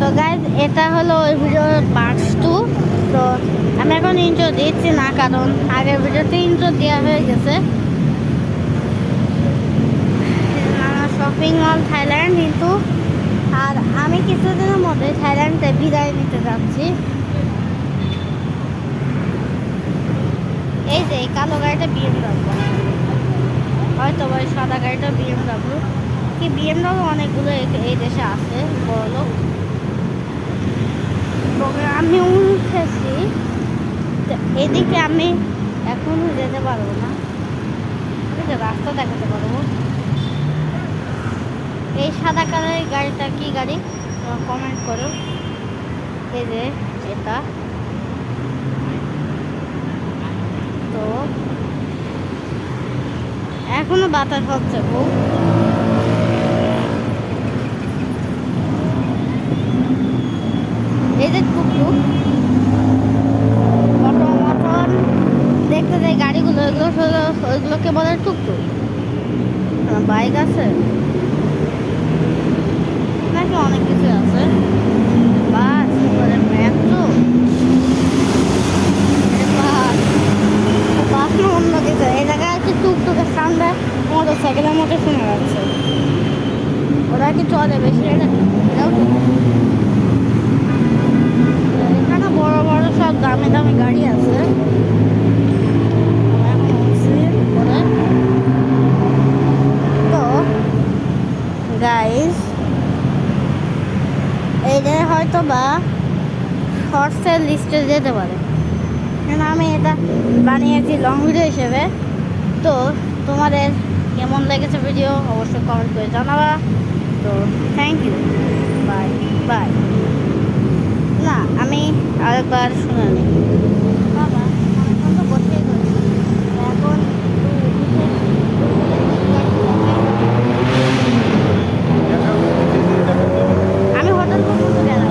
তো গাইজ এটা হলো ওই ভিডিওর পার্ট 2। তো আমি এখন ইন্ট্রো দিচ্ছি না, কারণ আগের ভিডিওতে ইন্ট্রো দেওয়া হয়ে গেছে। শপিং মল থাইল্যান্ড কিন্তু, আর আমি কিছুদিনের মধ্যে থাইল্যান্ডে বিদায় নিতে যাচ্ছি। এই যে এই কালো গাড়িটা BMW, হয়তো ওই সাদা গাড়িটা BMW কি BMW অনেকগুলো এই দেশে আছে বড় লোক। আমি উঠেছি, এদিকে আমি এখনো যেতে পারবো না, রাস্তা দেখাতে পারবো। এই সাদা কালারের গাড়িটা কি গাড়ি কমেন্ট করো। এই যে এটা, তো এখনো বাতাস হচ্ছে খুব। এই যে টুকটুক মটন দেখতে যাই গাড়িগুলো, ওইগুলোকে বলে টুকটুক। বাইক আছে নাকি অনেক কিছু আছে, বাস মেট্রো, বাস না অন্য কিছু। এই জায়গায় হচ্ছে টুকটুকের সামনে মোটর সাইকেলের মতো শোনা যাচ্ছে। ওরা কি চলে বেশি? এটাও এখানে বড় বড় সব দামি দামি গাড়ি আছে। তো গাইজ এইটা হয়তো বা শর্টসের লিস্টে যেতে পারে, কারণ আমি এটা বানিয়েছি লং ভিডিও হিসেবে। তো তোমাদের কেমন লেগেছে ভিডিও অবশ্যই কমেন্ট করে জানাবা। তো থ্যাংক ইউ, বাই বাই। না আমি আরেকবার শুনে নিই। বাবা এখন তো বসেই রয়েছি, এখন আমি হোটেল পর্যন্ত গেলাম।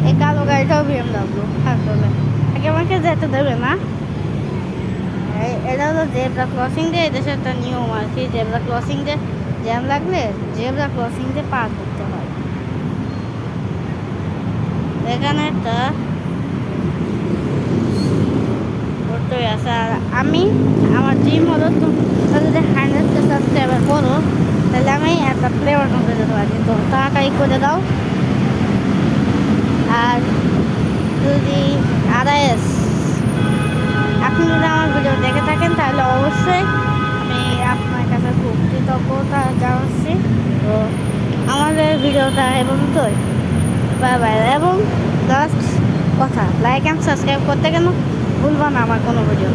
এই কালো গাড়িটাও BMW আসলে আগে আমাকে যেতে দেবে না। এটা হলো জেব্রা ক্রসিং দিয়ে, এদেশে একটা নিয়ম আর কি, জেব্রা ক্রসিং দিয়ে জ্যাম লাগলে জেব্রা ক্রসিং দিয়ে পার করতে হয়। এখানে একটা করতে আছে। আর আমি আমার ড্রিম হলো যদি 100K সাবস্ক্রাইবার করো, তাহলে আমি একটা ফ্লেভার করতে যেতে পারি। তো তাড়াতাড়ি করে দাও। আর যদি RS আপনি যদি আমার ভিডিও দেখে থাকেন, তাহলে অবশ্যই আমি আপনার কাছে খুব কৃতজ্ঞতা জানাচ্ছি। তো আমাদের ভিডিওটা এবং তো বাই বাই। এবং লাস্ট কথা, লাইক অ্যান্ড সাবস্ক্রাইব করতে কেন ভুলবা না আমার কোনো ভিডিও।